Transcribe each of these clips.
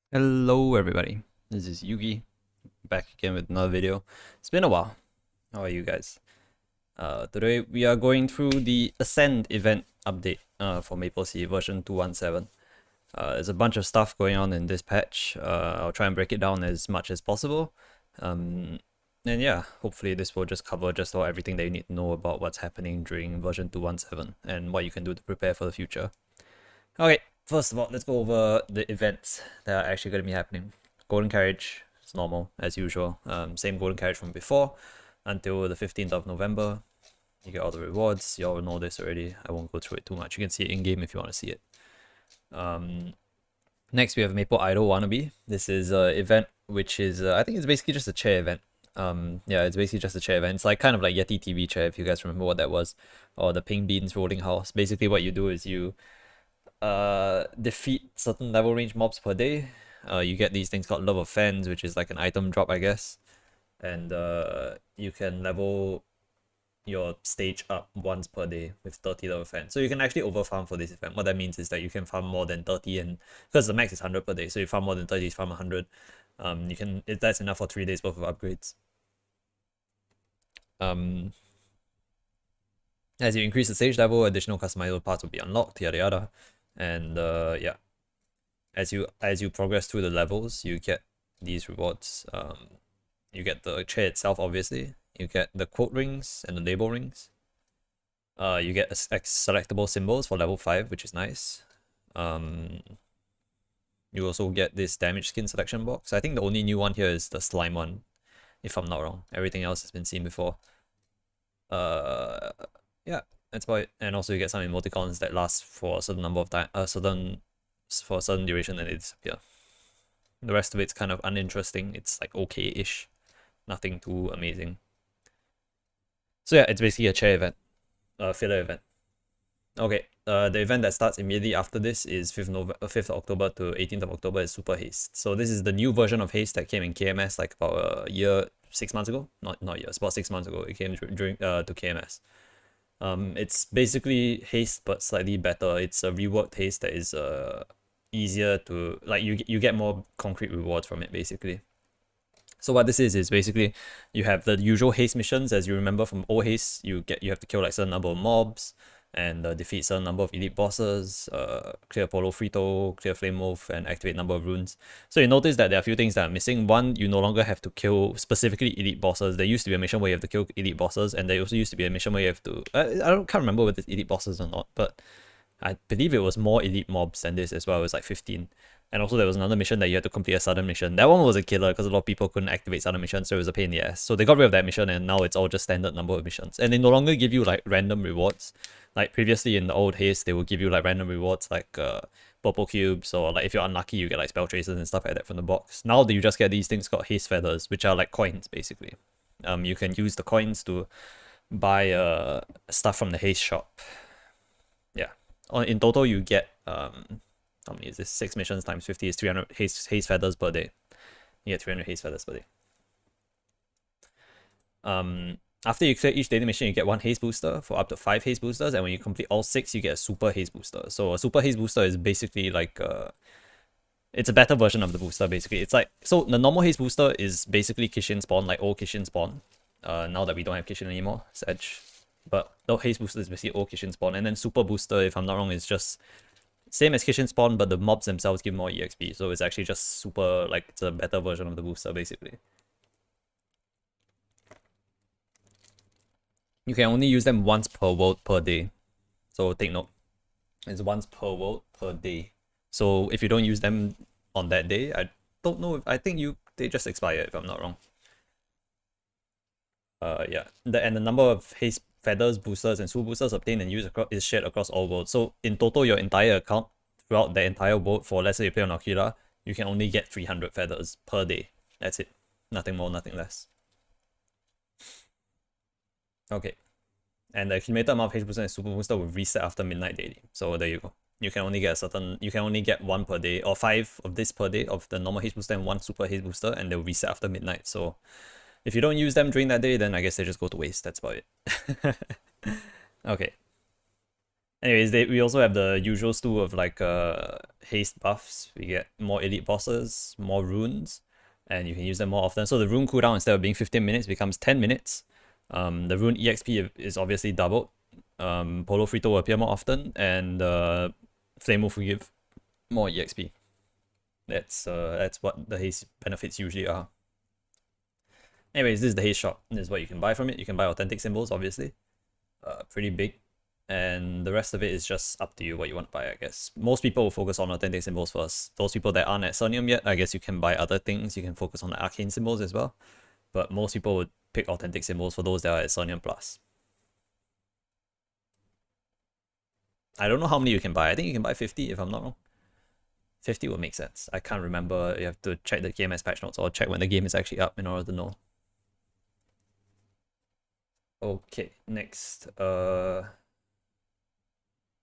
Hello everybody, this is Yugi, back again with another video. It's been a while. How are you guys? Today we are going through the Ascend event update for Maplestory version 217. There's a bunch of stuff going on in this patch. I'll try and break it down as much as possible. And yeah, hopefully this will just cover just about everything that you need to know about what's happening during version 217 and what you can do to prepare for the future. Okay, first of all, let's go over the events that are actually going to be happening. Golden Carriage is normal, as usual. Same Golden Carriage from before until the 15th of November. You get all the rewards. You all know this already. I won't go through it too much. You can see it in-game if you want to see it. Next, we have Maple Idol Wannabe. This is an event which is, I think it's basically just a chair event. Yeah, it's basically just a chair event. It's like kind of like Yeti TV chair, if you guys remember what that was. Or the Pink Beans Rolling House. Basically what you do is you defeat certain level range mobs per day. You get these things called Love of Fans, which is like an item drop, I guess. And you can level your stage up once per day with 30 Love of Fans. So you can actually overfarm for this event. What that means is that you can farm more than 30, and because the max is 100 per day, so you farm more than 30, you farm 100. That's enough for 3 days worth of upgrades. As you increase the stage level, additional customizable parts will be unlocked, yada yada. And yeah, as you progress through the levels, you get these rewards. You get the chair itself, obviously. You get the quote rings and the label rings. You get selectable symbols for level 5, which is nice. You also get this damage skin selection box. I think the only new one here is the slime one, if I'm not wrong. Everything else has been seen before. Yeah, that's about it. And also you get some emoticons that last for a certain number of time, for a certain duration, and they disappear. The rest of it's kind of uninteresting. It's like okay-ish, nothing too amazing. So yeah, it's basically a chair event, filler event. Okay, the event that starts immediately after this is 5th October to 18th of October is Super Haste. So this is the new version of Haste that came in KMS like about a year, 6 months ago. Not years, about 6 months ago. It came during to KMS. It's basically Haste but slightly better. It's a reworked Haste that is easier to, like, you get more concrete rewards from it basically. So what this is basically you have the usual Haste missions. As you remember from old Haste, you have to kill like certain number of mobs and defeat certain number of elite bosses, clear Polo Frito, clear Flame Wolf, and activate number of runes. So you notice that there are a few things that are missing. One, you no longer have to kill specifically elite bosses. There used to be a mission where you have to kill elite bosses, and there also used to be a mission where you have to, can't remember whether it's elite bosses or not, but I believe it was more elite mobs than this as well. It was like 15. And also there was another mission that you had to complete a sudden mission. That one was a killer because a lot of people couldn't activate sudden missions, so it was a pain in the ass. So they got rid of that mission, and now it's all just standard number of missions. And they no longer give you like random rewards. Like previously in the old Haste, they would give you like random rewards like purple cubes, or like if you're unlucky you get like spell tracers and stuff like that from the box. Now you just get these things called Haste feathers, which are like coins basically. You can use the coins to buy stuff from the Haste shop. Yeah. In total you get how many is this? 6 missions times 50 is 300 haste feathers per day. You get 300 haste feathers per day. After you clear each daily mission, you get 1 haste booster for up to 5 haste boosters, and when you complete all 6, you get a super haste booster. So a super haste booster is basically like it's a better version of the booster basically. It's like, so the normal haste booster is basically Kishin spawn, like old Kishin spawn. Now that we don't have Kishin anymore, Sedge. But the haste booster is basically old Kishin spawn, and then super booster, if I'm not wrong, is just same as Kishin spawn, but the mobs themselves give more EXP, so it's actually just super, like, it's a better version of the booster, basically. You can only use them once per world per day, so take note. It's once per world per day. So if you don't use them on that day, I don't know, I think they just expire, if I'm not wrong. Yeah, and the number of haste feathers, boosters, and super boosters obtained and used is shared across all worlds. So in total, your entire account throughout the entire world, for let's say you play on Aquila, you can only get 300 feathers per day. That's it. Nothing more, nothing less. Okay. And the accumulated amount of Haste booster and super booster will reset after midnight daily. So there you go. You can only get 1 per day, or 5 of this per day of the normal Haste booster and 1 super Haste booster, and they'll reset after midnight. So if you don't use them during that day, then I guess they just go to waste. That's about it. Okay. Anyways, we also have the usual stew of like haste buffs. We get more elite bosses, more runes, and you can use them more often. So the rune cooldown, instead of being 15 minutes, becomes 10 minutes. The rune EXP is obviously doubled. Polo Frito will appear more often, and Flame Wolf will give more EXP. That's what the haste benefits usually are. Anyways, this is the haste shop. This is what you can buy from it. You can buy authentic symbols, obviously. Pretty big. And the rest of it is just up to you what you want to buy, I guess. Most people will focus on authentic symbols first. Those people that aren't at Sonium yet, I guess you can buy other things. You can focus on the arcane symbols as well. But most people would pick authentic symbols for those that are at Sonium Plus. I don't know how many you can buy. I think you can buy 50 if I'm not wrong. 50 would make sense. I can't remember. You have to check the GMS patch notes or check when the game is actually up in order to know. Okay, next.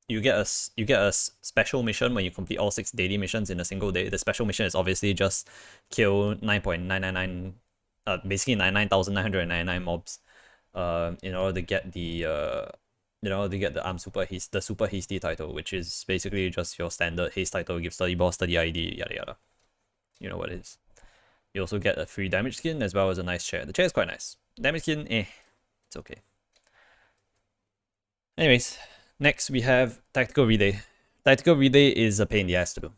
You get a special mission when you complete all 6 daily missions in a single day. The special mission is obviously just kill 9.999, basically 99,999 mobs, in order to get the the super hasty title, which is basically just your standard haste title, gives 30 boss, 30 ID, yada yada. You know what it is. You also get a free damage skin as well as a nice chair. The chair is quite nice. Damage skin, it's okay. Anyways, next we have Tactical Relay. Tactical Relay is a pain in the ass to do.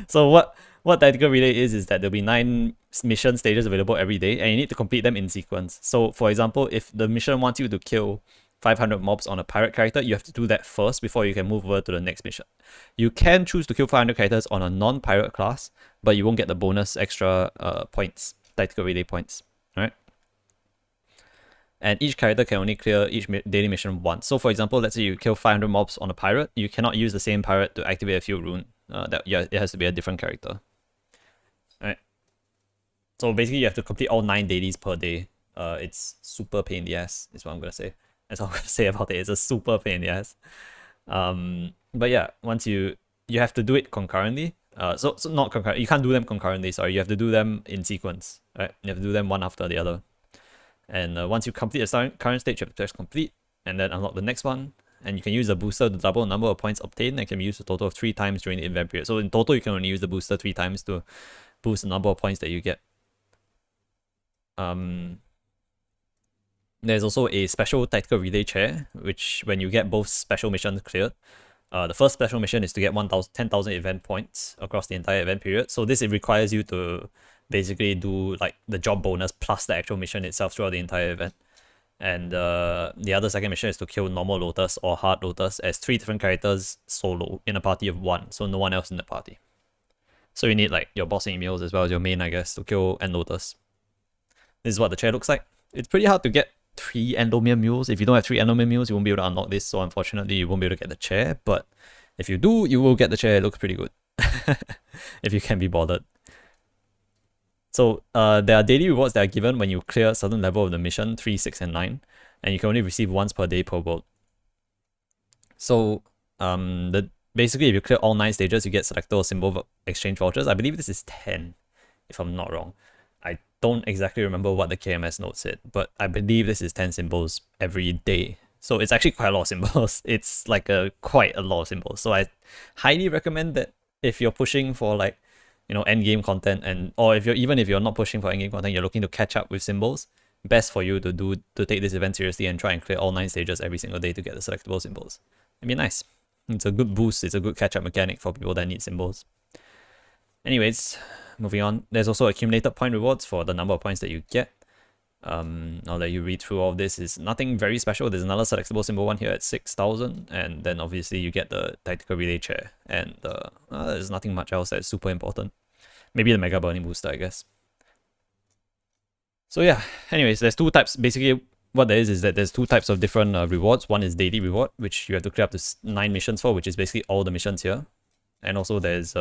So what Tactical Relay is that there'll be 9 mission stages available every day, and you need to complete them in sequence. So for example, if the mission wants you to kill 500 mobs on a pirate character, you have to do that first before you can move over to the next mission. You can choose to kill 500 characters on a non-pirate class, but you won't get the bonus extra points, Tactical Relay points, right? And each character can only clear each daily mission once. So for example, let's say you kill 500 mobs on a pirate, you cannot use the same pirate to activate a field rune. It has to be a different character. Alright. So basically you have to complete all 9 dailies per day. It's super pain in the ass, is what I'm gonna say. That's all I'm gonna say about it. It's a super pain in the ass. But yeah, once you have to do it concurrently. So not concurrent. You can't do them concurrently. Sorry, you have to do them in sequence. Right? You have to do them one after the other. And once you complete the current stage, you have to press complete, and then unlock the next one. And you can use the booster to double the number of points obtained, and can be used a total of 3 times during the event period. So in total, you can only use the booster 3 times to boost the number of points that you get. There's also a special tactical relay chair, which when you get both special missions cleared, the first special mission is to get 10,000 event points across the entire event period. So this, it requires you to basically do like the job bonus plus the actual mission itself throughout the entire event. And the other second mission is to kill normal Lotus or hard Lotus as 3 different characters solo in a party of 1, so no one else in the party. So you need like your boss emails as well as your main, I guess, to kill End Lotus. This is what the chair looks like. It's pretty hard to get 3 Endomere mules. If you don't have 3 Endomere mules, you won't be able to unlock this, so unfortunately you won't be able to get the chair, but if you do, you will get the chair. It looks pretty good. If you can be bothered. So there are daily rewards that are given when you clear a certain level of the mission, 3, 6, and 9, and you can only receive once per day per world. So basically if you clear all 9 stages, you get selectable symbol exchange vouchers. I believe this is 10, if I'm not wrong. I don't exactly remember what the KMS note said, but I believe this is 10 symbols every day. So it's actually quite a lot of symbols. It's like quite a lot of symbols. So I highly recommend that if you're pushing for like, you know, end game content, or if you're not pushing for end game content, you're looking to catch up with symbols, best for you to take this event seriously and try and clear all 9 stages every single day to get the selectable symbols. It'd be nice. It's a good boost. It's a good catch up mechanic for people that need symbols. Anyways, moving on. There's also accumulated point rewards for the number of points that you get. Now that you read through all of this, is nothing very special. There's another selectable symbol one here at 6,000, and then obviously you get the tactical relay chair, and there's nothing much else that's super important. Maybe the mega burning booster, I guess. So yeah, anyways, there's 2 types. Basically, what there is that there's 2 types of different rewards. One is daily reward, which you have to clear up to 9 missions for, which is basically all the missions here. And also there's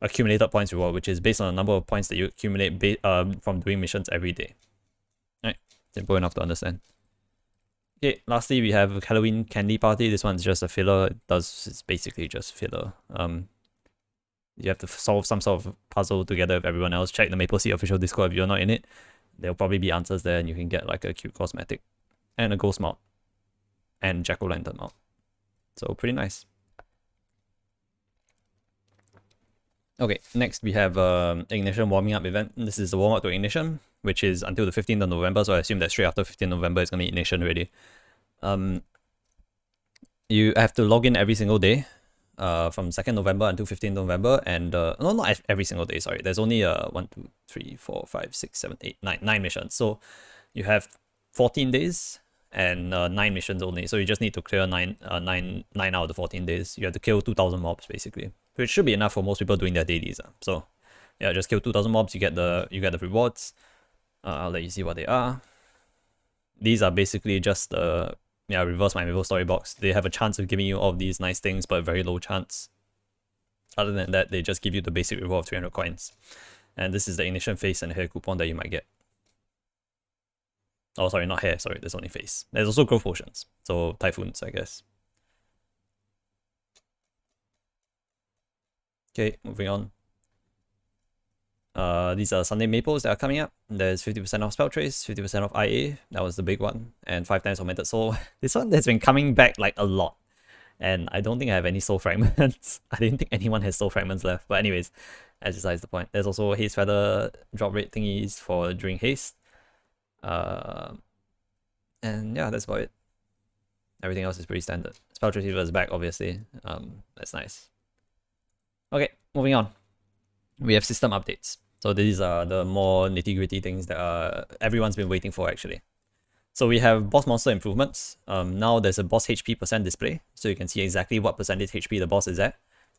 accumulated points reward, which is based on the number of points that you accumulate from doing missions every day. Right, simple enough to understand. Okay, lastly we have Halloween Candy Party. This one's just a filler. It's basically just filler. You have to solve some sort of puzzle together with everyone else. Check the Maplestory official Discord if you're not in it. There'll probably be answers there, and you can get like a cute cosmetic and a ghost mount and jack-o'-lantern mount. So pretty nice. Okay, next we have Ignition warming up event. This is the warm up to Ignition, which is until the 15th of November. So I assume that straight after 15th November it's gonna be Ignition already. You have to log in every single day, from 2nd November until 15th November, and no, not every single day. Sorry, there's only 1, 2, 3, 4, 5, 6, 7, 8, 9 missions. So you have 14 days and 9 missions only. So you just need to clear 9 out of the 14 days. You have to kill 2,000 mobs basically, which should be enough for most people doing their dailies. So yeah, just kill 2,000 mobs. You get the rewards. I'll let you see what they are. These are basically just the reverse my Maplestory box. They have a chance of giving you all of these nice things, but very low chance. Other than that, they just give you the basic reward of 300 coins. And this is the Ignition face and hair coupon that you might get. Oh, sorry, not hair. Sorry, there's only face. There's also growth potions. So typhoons, I guess. Okay, moving on. These are Sunday Maples that are coming up. There's 50% off Spell Trace, 50% off IA. That was the big one. And 5 times Augmented Soul. This one has been coming back like a lot. And I don't think I have any soul fragments. I didn't think anyone has soul fragments left. But anyways, that's besides the point. There's also Haste Feather drop rate thingies for during Haste. And yeah, that's about it. Everything else is pretty standard. Spell Trace is back, obviously. That's nice. Okay, moving on. We have system updates. So these are the more nitty-gritty things that everyone's been waiting for actually. So we have boss monster improvements. Now there's a boss HP % display, so you can see exactly what percentage HP the boss is at,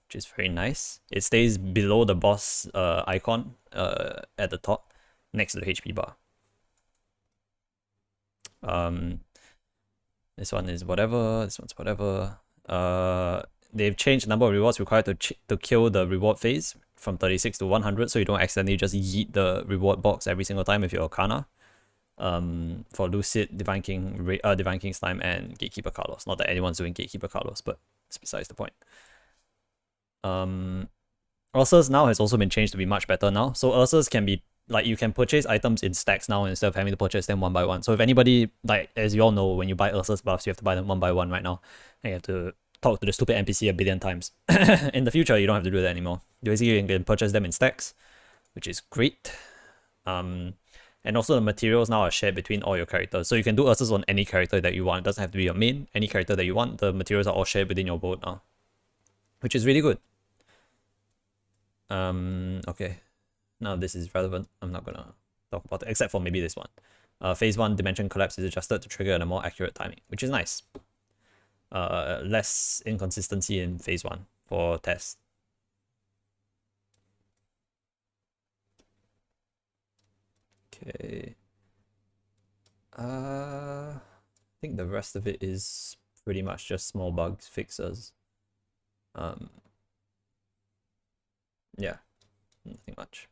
which is very nice. It stays below the boss icon at the top, next to the HP bar. This one is whatever. This one's whatever. They've changed the number of rewards required to kill the reward phase from 36 to 100, so you don't accidentally just yeet the reward box every single time if you're Arcana. For Lucid, Divine King Slime, and Gatekeeper Carlos. Not that anyone's doing Gatekeeper Carlos, but it's besides the point. Ursas now has also been changed to be much better now. So Ursas can be, like, you can purchase items in stacks now instead of having to purchase them one by one. So if anybody, like, as you all know, when you buy Ursas buffs, you have to buy them one by one right now. And you have to talk to the stupid NPC a billion times. In the future, you don't have to do that anymore. Basically, you can purchase them in stacks, which is great. And also the materials now are shared between all your characters. So you can do Ursas on any character that you want. It doesn't have to be your main. Any character that you want, the materials are all shared within your boat now, which is really good. Okay. Now this is relevant. I'm not gonna talk about it, except for maybe this one. Phase 1 dimension collapse is adjusted to trigger at a more accurate timing, which is nice. Less inconsistency in phase 1 for test. Okay. I think the rest of it is pretty much just small bugs fixes. Yeah, nothing much.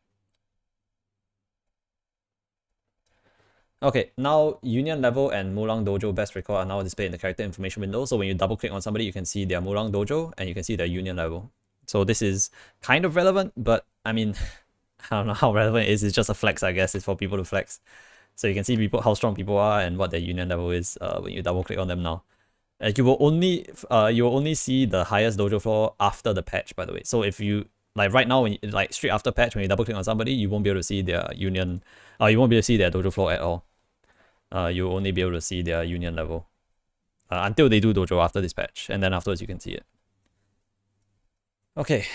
Okay, now Union level and Mulan Dojo best record are now displayed in the character information window. So when you double click on somebody, you can see their Mulan Dojo and you can see their Union level. So this is kind of relevant, but I mean, I don't know how relevant it is. It's just a flex, I guess. It's for people to flex. So you can see people, how strong people are and what their Union level is when you double click on them now. You will only see the highest dojo floor after the patch, by the way. So if you, like right now, when you, like straight after patch, when you double click on somebody, you won't be able to see their Union, you won't be able to see their dojo floor at all. You'll only be able to see their Union level until they do dojo after this patch, and then afterwards you can see it. Okay,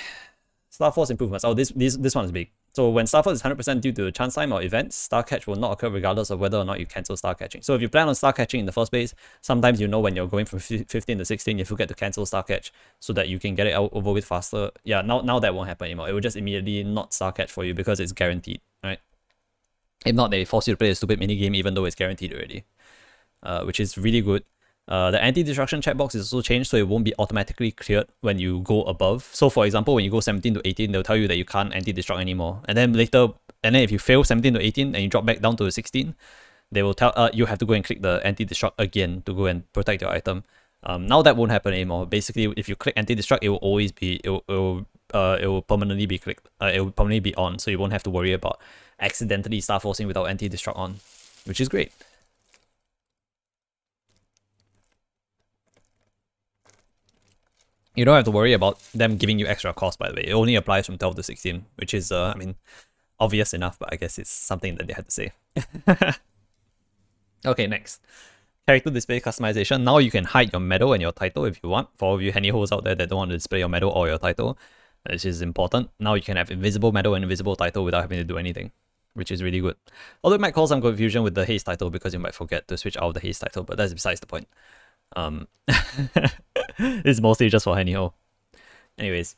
Star Force improvements. Oh, this one is big. So when Star Force is 100% due to chance time or events, Star Catch will not occur regardless of whether or not you cancel Star Catching. So if you plan on Star Catching in the first place, sometimes you know when you're going from 15 to 16, you forget to cancel Star Catch so that you can get it over with faster. Yeah, now that won't happen anymore. It will just immediately not Star Catch for you because it's guaranteed, right? If not, they force you to play a stupid minigame even though it's guaranteed already, which is really good. The anti-destruction checkbox is also changed, so it won't be automatically cleared when you go above. So for example, when you go 17 to 18, they'll tell you that you can't anti-destruct anymore. And then later, if you fail 17 to 18 and you drop back down to 16, they will tell you have to go and click the anti-destruct again to go and protect your item. Now that won't happen anymore. Basically, if you click anti-destruct, it will always be, it will permanently be clicked. It will permanently be on, so you won't have to worry about accidentally Star Forcing without anti-destruct on, which is great. You don't have to worry about them giving you extra cost, by the way. It only applies from 12 to 16, which is, I mean, obvious enough, but I guess it's something that they had to say. Okay, next. Character display customization. Now you can hide your medal and your title if you want. For all of you handy holes out there that don't want to display your medal or your title, which is important. Now you can have invisible medal and invisible title without having to do anything, which is really good. Although it might cause some confusion with the Haste title because you might forget to switch out of the Haste title, but that's besides the point. It's mostly just for handy hole. Anyways,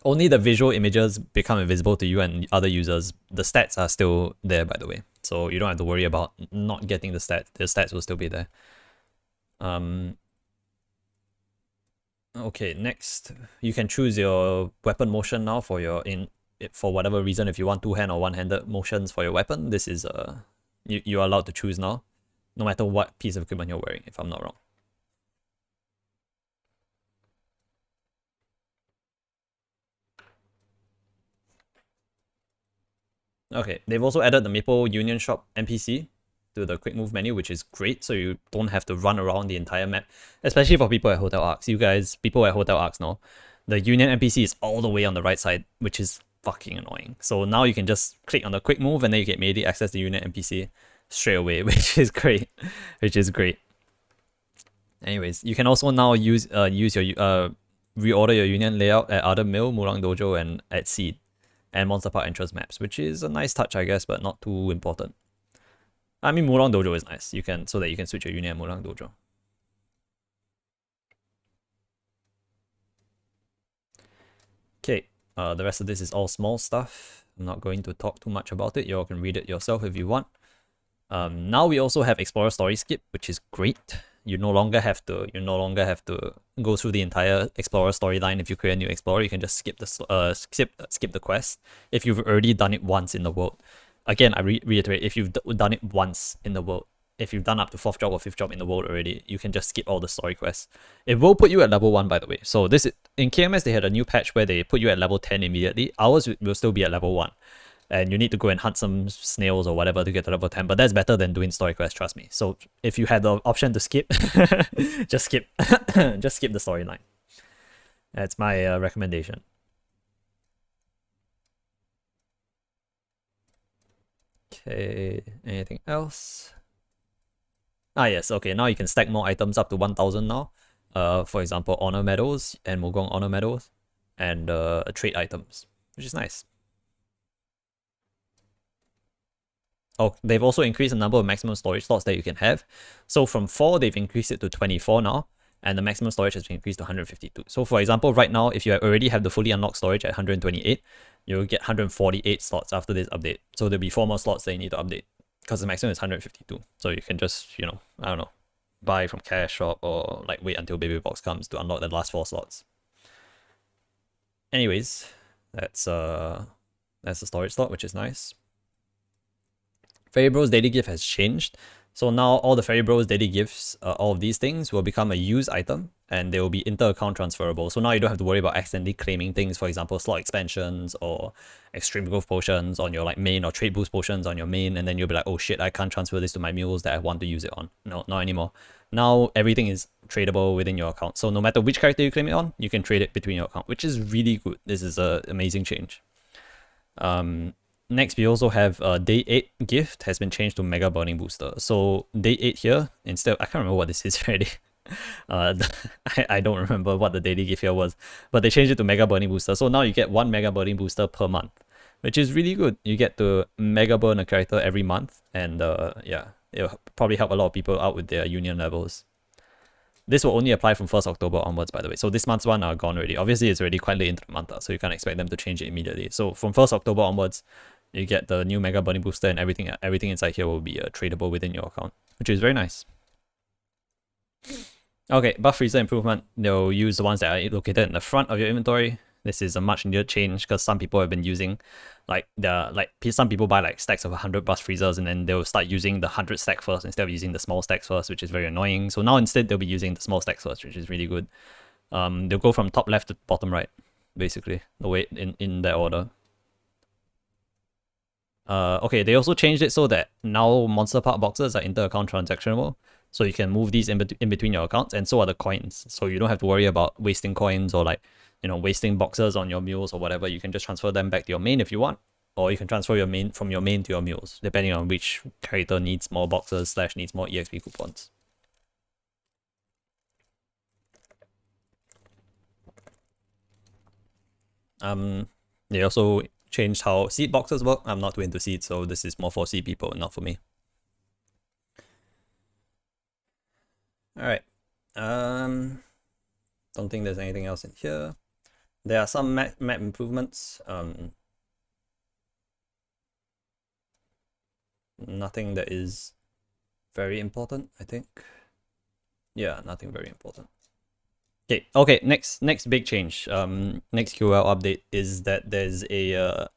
only the visual images become invisible to you and other users. The stats are still there, by the way, so you don't have to worry about not getting the stats. The stats will still be there. Okay, next, you can choose your weapon motion now for your for whatever reason. If you want two-hand or one-handed motions for your weapon, this is you are allowed to choose now, no matter what piece of equipment you're wearing, if I'm not wrong. Okay, they've also added the Maple Union Shop NPC to the quick move menu, which is great, so you don't have to run around the entire map, especially for people at Hotel Arcs. You guys, people at Hotel Arcs know, the Union NPC is all the way on the right side, which is fucking annoying. So now you can just click on the quick move and then you can immediately access the Union NPC straight away, which is great. Anyways, you can also now use your reorder your Union layout at other Mill, Mulan Dojo, and at Seed, and Monster Park entrance maps, which is a nice touch, I guess, but not too important. I mean, Mulan Dojo is nice. You can, so that you can switch your Union at Mulan Dojo. Okay, the rest of this is all small stuff. I'm not going to talk too much about it. You all can read it yourself if you want. Now we also have Explorer Story Skip, which is great. You no longer have to go through the entire Explorer storyline. If you create a new Explorer, you can just skip the quest if you've already done it once in the world. Again, I reiterate, if you've done it once in the world, if you've done up to 4th job or 5th job in the world already, you can just skip all the story quests. It will put you at level 1, by the way. So this is, in KMS, they had a new patch where they put you at level 10 immediately. Ours will still be at level 1. And you need to go and hunt some snails or whatever to get to level 10. But that's better than doing story quests, trust me. So if you had the option to skip, just skip just skip the storyline. That's my recommendation. Okay, anything else? Ah yes, okay, now you can stack more items up to 1000 now. For example, honor medals and Mogong honor medals and trade items, which is nice. Oh, they've also increased the number of maximum storage slots that you can have. So from 4, they've increased it to 24 now, and the maximum storage has been increased to 152. So for example, right now, if you already have the fully unlocked storage at 128, you'll get 148 slots after this update. So there'll be 4 more slots that you need to update, because the maximum is 152. So you can just, you know, I don't know, buy from cash shop or like wait until baby box comes to unlock the last 4 slots. Anyways, that's the storage slot, which is nice. Fairy Bros daily gift has changed. So now all the Fairy Bros daily gifts, all of these things will become a used item and they will be inter-account transferable. So now you don't have to worry about accidentally claiming things, for example, slot expansions or extreme growth potions on your like main or trade boost potions on your main, and then you'll be like, oh shit, I can't transfer this to my mules that I want to use it on. No, not anymore. Now everything is tradable within your account. So no matter which character you claim it on, you can trade it between your account, which is really good. This is an amazing change. Next, we also have Day 8 gift has been changed to Mega Burning Booster. So Day 8 here, instead, I can't remember what this is already. I don't remember what the daily gift here was, but they changed it to Mega Burning Booster. So now you get 1 Mega Burning Booster per month, which is really good. You get to Mega Burn a character every month, and yeah, it'll probably help a lot of people out with their union levels. This will only apply from 1st October onwards, by the way. So this month's one are gone already. Obviously, it's already quite late into the month, so you can't expect them to change it immediately. So from 1st October onwards, you get the new Mega Burning Booster, and everything inside here will be tradable within your account, which is very nice. Okay, buff freezer improvement. They'll use the ones that are located in the front of your inventory. This is a much needed change because some people have been using some people buy like stacks of 100 buff freezers and then they'll start using the 100 stack first instead of using the small stacks first, which is very annoying. So now instead they'll be using the small stacks first, which is really good. They'll go from top left to bottom right, basically, the way in that order. Okay, they also changed it so that now Monster Park boxes are inter-account transactionable. So you can move these in between your accounts, and so are the coins. So you don't have to worry about wasting coins or like, wasting boxes on your mules or whatever. You can just transfer them back to your main if you want, or you can transfer your main from your main to your mules, depending on which character needs more boxes / needs more EXP coupons. They also changed how seed boxes work. I'm not too into seeds, so this is more for seed people, not for me. Alright. Don't think there's anything else in here. There are some map improvements. Nothing that is very important, I think. Yeah, nothing very important. Okay, next big change. Next QOL update is that there's a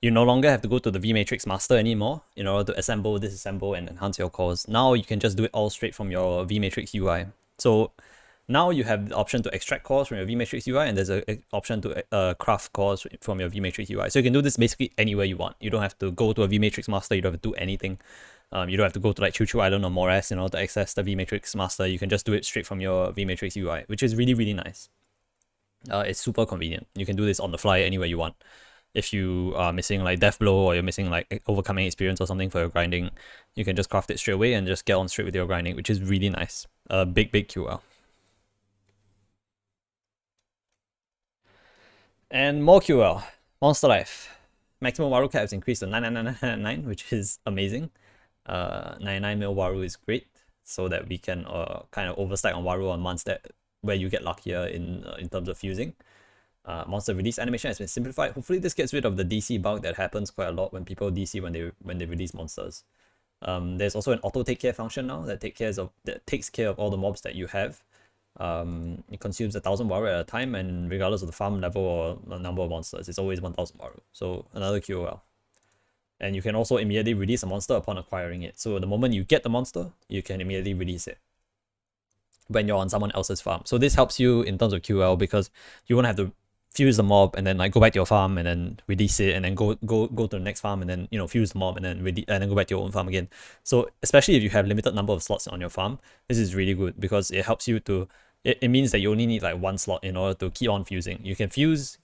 you no longer have to go to the vMatrix master anymore in order to assemble, disassemble, and enhance your cores. Now you can just do it all straight from your vMatrix UI. So now you have the option to extract cores from your vMatrix UI, and there's an option to craft cores from your vMatrix UI. So you can do this basically anywhere you want. You don't have to go to a vMatrix master. You don't have to do anything. You don't have to go to like Choo Choo Island or Mores, to access the vMatrix master. You can just do it straight from your vMatrix UI, which is really, really nice. It's super convenient. You can do this on the fly anywhere you want. If you are missing like Death Blow, or you're missing like overcoming experience or something for your grinding, you can just craft it straight away and just get on straight with your grinding, which is really nice. Big QOL. And more QOL. Monster Life. Maximum Waru cap is increased to 99999, which is amazing. 99 mil Waru is great, so that we can kind of overstack on Waru on months where you get luckier in terms of fusing. Monster release animation has been simplified. Hopefully this gets rid of the DC bug that happens quite a lot when people DC when they release monsters. There's also an auto take care function now that takes care of all the mobs that you have. It consumes 1,000 Waru at a time, and regardless of the farm level or the number of monsters, it's always 1,000 Waru. So another QOL. And you can also immediately release a monster upon acquiring it. So the moment you get the monster, you can immediately release it when you're on someone else's farm. So this helps you in terms of QOL, because you won't have to fuse the mob and then like go back to your farm and then release it, and then go to the next farm and then fuse the mob and then go back to your own farm again. So especially if you have limited number of slots on your farm, this is really good, because it helps you to it means that you only need like one slot in order to keep on fusing. You can fuse,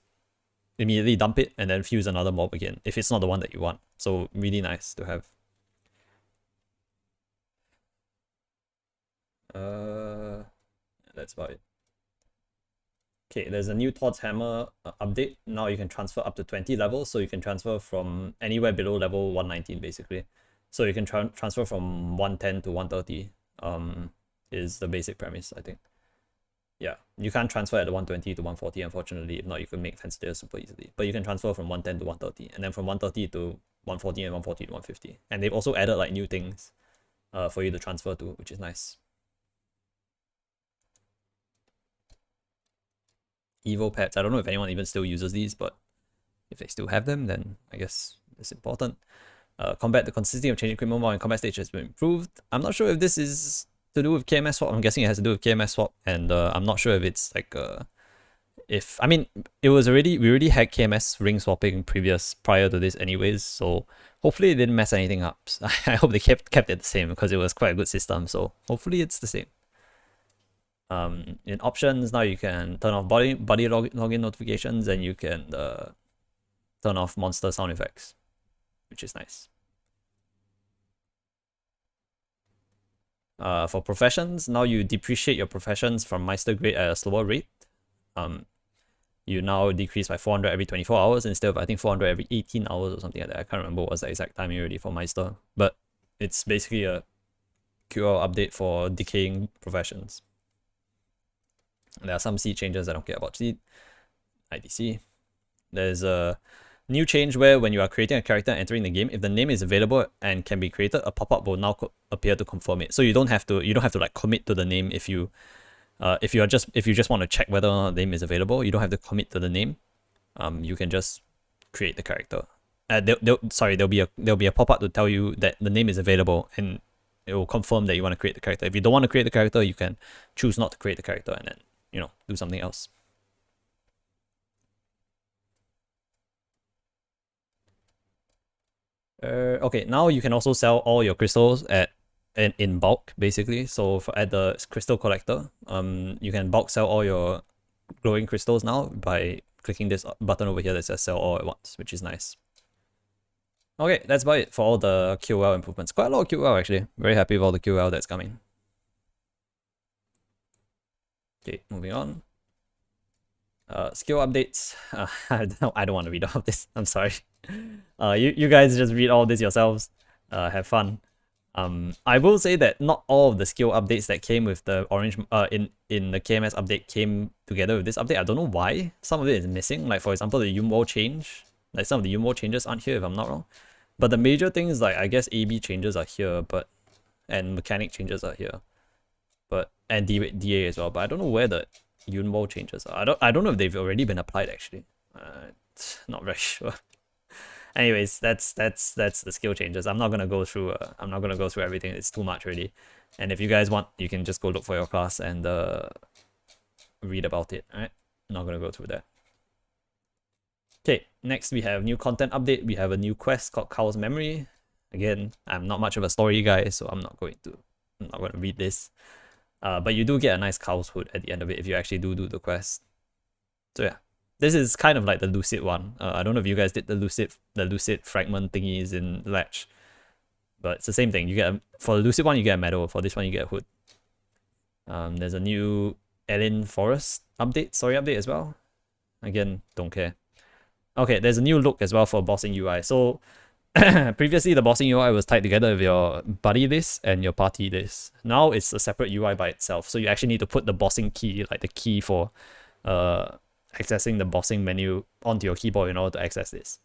immediately dump it, and then fuse another mob again if it's not the one that you want. So really nice to have. That's about it. Okay, there's a new Todd's Hammer update. Now you can transfer up to 20 levels, so you can transfer from anywhere below level 119 basically. So you can transfer from 110 to 130 is the basic premise, I think. Yeah, you can't transfer at 120 to 140, unfortunately. If not, you can make Fence super easily. But you can transfer from 110 to 130, and then from 130 to 140, and 140 to 150. And they've also added like new things for you to transfer to, which is nice. Evo pets. I don't know if anyone even still uses these, but if they still have them, then I guess it's important. Combat, the consistency of changing equipment while in combat stage has been improved. I'm not sure if this is to do with KMS swap. I'm guessing it has to do with KMS swap, and I'm not sure if it's like I mean, we already had KMS ring swapping prior to this anyways, so hopefully it didn't mess anything up. I hope they kept it the same, because it was quite a good system, so hopefully it's the same. In options now you can turn off body login notifications, and you can turn off monster sound effects, which is nice. For professions, now you depreciate your professions from Meister grade at a slower rate. You now decrease by 400 every 24 hours instead of, I think, 400 every 18 hours or something like that. I can't remember what's the exact timing already for Meister, but it's basically a QOL update for decaying professions. There are some seed changes I don't care about. Seed, IDC. There's a new change where when you are creating a character and entering the game, if the name is available and can be created, a pop-up will now appear to confirm it. So you don't have to like commit to the name if you just want to check whether or not the name is available. You don't have to commit to the name. You can just create the character. There'll be a pop-up to tell you that the name is available, and it will confirm that you want to create the character. If you don't want to create the character, you can choose not to create the character and then do something else. Okay, now you can also sell all your crystals at in bulk basically. So at the crystal collector, you can bulk sell all your glowing crystals now by clicking this button over here that says sell all at once, which is nice. Okay, that's about it for all the QOL improvements. Quite a lot of QOL actually. Very happy with all the QOL that's coming. Okay, moving on. Skill updates. I don't want to read all of this. I'm sorry. You guys just read all this yourselves. Have fun. I will say that not all of the skill updates that came with the orange in the KMS update came together with this update. I don't know why. Some of it is missing. Like for example, the Yumwo change. Like some of the Yumwo changes aren't here if I'm not wrong. But the major things like I guess AB changes are here, and mechanic changes are here. And DA as well. But I don't know where the Yunwo changes are. I don't know if they've already been applied actually. Not very sure. Anyways, that's the skill changes. I'm not gonna go through everything. It's too much already. And if you guys want, you can just go look for your class and read about it. Alright, not gonna go through that. Okay, next we have new content update. We have a new quest called Cow's Memory. Again, I'm not much of a story guy, so I'm not going to read this. But you do get a nice cow's hood at the end of it if you actually do the quest. So yeah, this is kind of like the Lucid one. I don't know if you guys did the Lucid fragment thingies in Latch, but it's the same thing. You get for the Lucid one you get a medal. For this one you get a hood. There's a new Elin Forest story update as well. Again, don't care. Okay, there's a new look as well for bossing UI. So previously the bossing UI was tied together with your buddy list and your party list. Now it's a separate UI by itself. So you actually need to put the bossing key, like the key for accessing the bossing menu onto your keyboard in order to access this.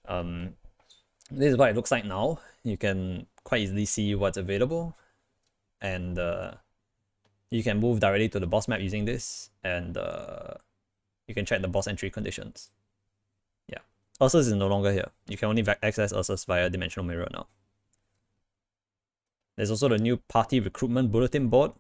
This is what it looks like now. You can quite easily see what's available, and you can move directly to the boss map using this, and you can check the boss entry conditions. Yeah, Ursus is no longer here. You can only access Ursus via Dimensional Mirror now. There's also the new party recruitment bulletin board.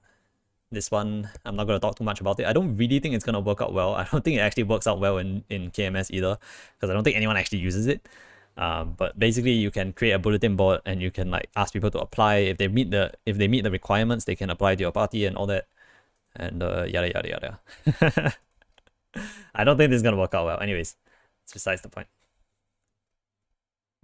This one, I'm not going to talk too much about it. I don't really think it's going to work out well. I don't think it actually works out well in KMS either, because I don't think anyone actually uses it. But basically, you can create a bulletin board and you can like ask people to apply. If they meet the requirements, they can apply to your party and all that, and yada yada yada. I don't think this is going to work out well. Anyways, it's besides the point.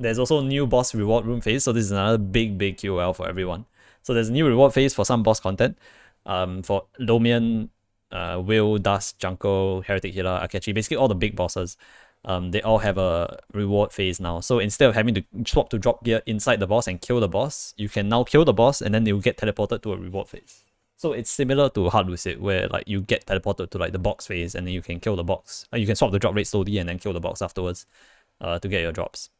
There's also new boss reward room phase, so this is another big QOL for everyone. So there's a new reward phase for some boss content. For Lomian, Will, Dust, Junko, Heretic Healer, Akechi, basically all the big bosses, they all have a reward phase now. So instead of having to swap to drop gear inside the boss and kill the boss, you can now kill the boss and then they will get teleported to a reward phase. So it's similar to Hard Lucid, where like you get teleported to like the box phase and then you can kill the box. You can swap the drop rate slowly and then kill the box afterwards to get your drops.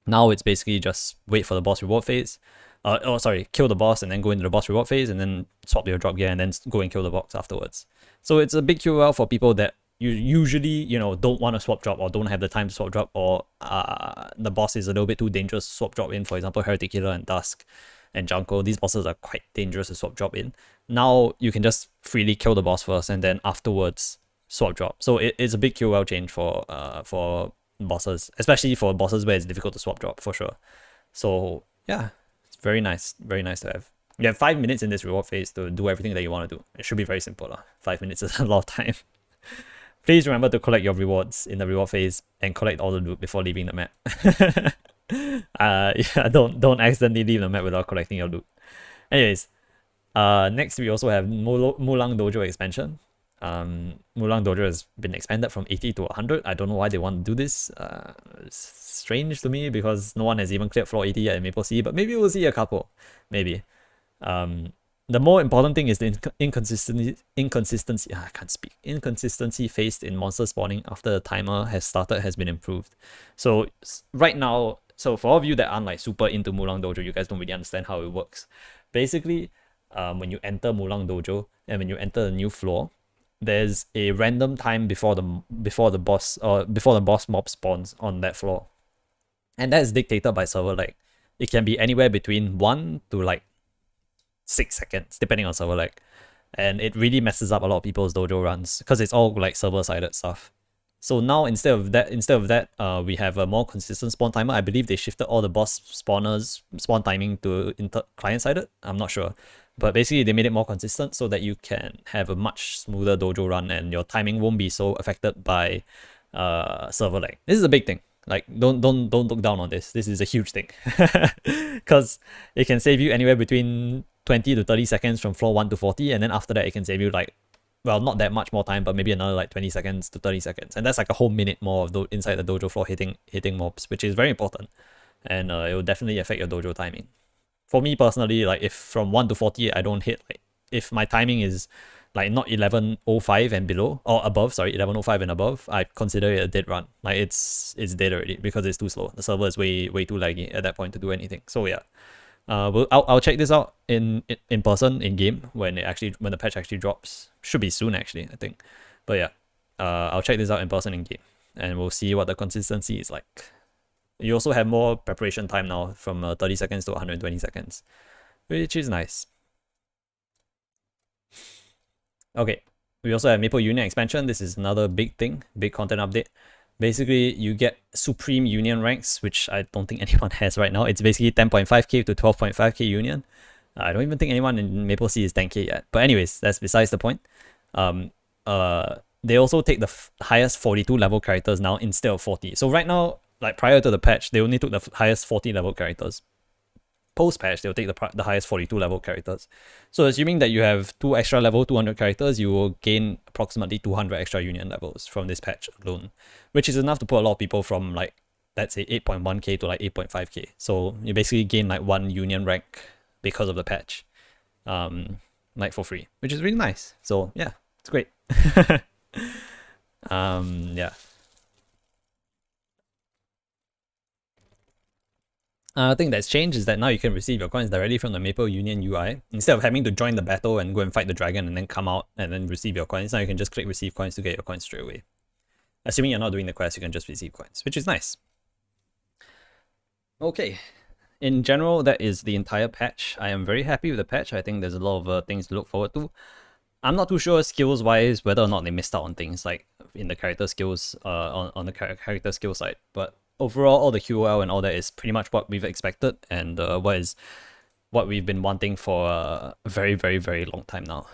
Now it's basically just wait for the boss reward phase. Kill the boss and then go into the boss reward phase and then swap your drop gear and then go and kill the box afterwards. So it's a big QOL for people that you usually, don't want to swap drop or don't have the time to swap drop, or the boss is a little bit too dangerous to swap drop in. For example, Heretic Healer and Dusk and Junko, these bosses are quite dangerous to swap drop in. Now you can just freely kill the boss first and then afterwards swap drop. So it's a big QOL change for bosses, especially for bosses where it's difficult to swap drop for sure. So yeah, it's very nice to have. You have 5 minutes in this reward phase to do everything that you want to do. It should be very simple. 5 minutes is a lot of time. Please remember to collect your rewards in the reward phase and collect all the loot before leaving the map. Yeah, don't accidentally leave the map without collecting your loot. Anyways, next we also have Mulan Dojo expansion. Mulan Dojo has been expanded from 80 to 100. I don't know why they want to do this. It's strange to me because no one has even cleared floor 80 yet in Maple City, but maybe we'll see a couple. Maybe. The more important thing is the inconsistency. I can't speak. Inconsistency faced in monster spawning after the timer has started has been improved. So right now, for all of you that aren't like super into Mulan Dojo, you guys don't really understand how it works. Basically, when you enter Mulan Dojo and when you enter a new floor, there's a random time before the boss mob spawns on that floor, and that is dictated by server lag. It can be anywhere between 1 to like 6 seconds depending on server lag, and it really messes up a lot of people's dojo runs because it's all like server sided stuff. So now instead of that, we have a more consistent spawn timer. I believe they shifted all the boss spawn timing to client-sided. I'm not sure, but basically they made it more consistent so that you can have a much smoother dojo run and your timing won't be so affected by server lag. This is a big thing. Like don't look down on this. This is a huge thing because it can save you anywhere between 20 to 30 seconds from floor 1 to 40, and then after that it can save you like, well, not that much more time, but maybe another like 20 seconds to 30 seconds. And that's like a whole minute more of inside the dojo floor hitting mobs, which is very important. And it will definitely affect your dojo timing. For me personally, like if from 1 to 40, I don't hit, like if my timing is like not 11:05 and below, or above, sorry, 11:05 and above, I consider it a dead run. Like it's dead already because it's too slow. The server is way too laggy at that point to do anything. So yeah. I'll check this out in person in game when the patch actually drops. Should be soon actually, I think. But yeah, I'll check this out in person in game, and we'll see what the consistency is like. You also have more preparation time now, from 30 seconds to 120 seconds, which is nice. Okay, we also have Maple Union expansion. This is another big thing, big content update. Basically, you get Supreme Union ranks, which I don't think anyone has right now. It's basically 10.5k to 12.5k Union. I don't even think anyone in Maple Sea is 10k yet. But anyways, that's besides the point. They also take the highest 42 level characters now instead of 40. So right now, like prior to the patch, they only took the highest 40 level characters. Post-patch, they'll take the highest 42 level characters. So assuming that you have 2 extra level 200 characters, you will gain approximately 200 extra Union levels from this patch alone, which is enough to put a lot of people from like, let's say 8.1k to like 8.5k. So you basically gain like 1 Union rank because of the patch, like for free, which is really nice. So yeah, it's great. Yeah. Thing that's changed is that now you can receive your coins directly from the Maple Union UI. Instead of having to join the battle and go and fight the dragon and then come out and then receive your coins, now you can just click receive coins to get your coins straight away. Assuming you're not doing the quest, you can just receive coins, which is nice. Okay, in general, that is the entire patch. I am very happy with the patch. I think there's a lot of things to look forward to. I'm not too sure skills-wise whether or not they missed out on things like in the character skills, on the character skill side, but overall, all the QOL and all that is pretty much what we've expected, and what we've been wanting for a very, very, very long time now.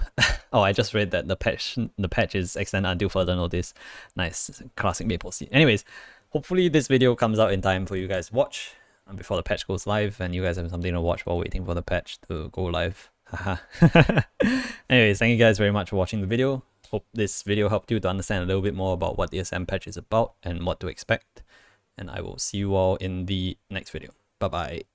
Oh, I just read that the patch is extended until further notice. Nice, classic Maple Seed. Anyways, hopefully this video comes out in time for you guys to watch before the patch goes live, and you guys have something to watch while waiting for the patch to go live. Haha. Anyways, thank you guys very much for watching the video. Hope this video helped you to understand a little bit more about what the SM patch is about and what to expect. And I will see you all in the next video. Bye bye.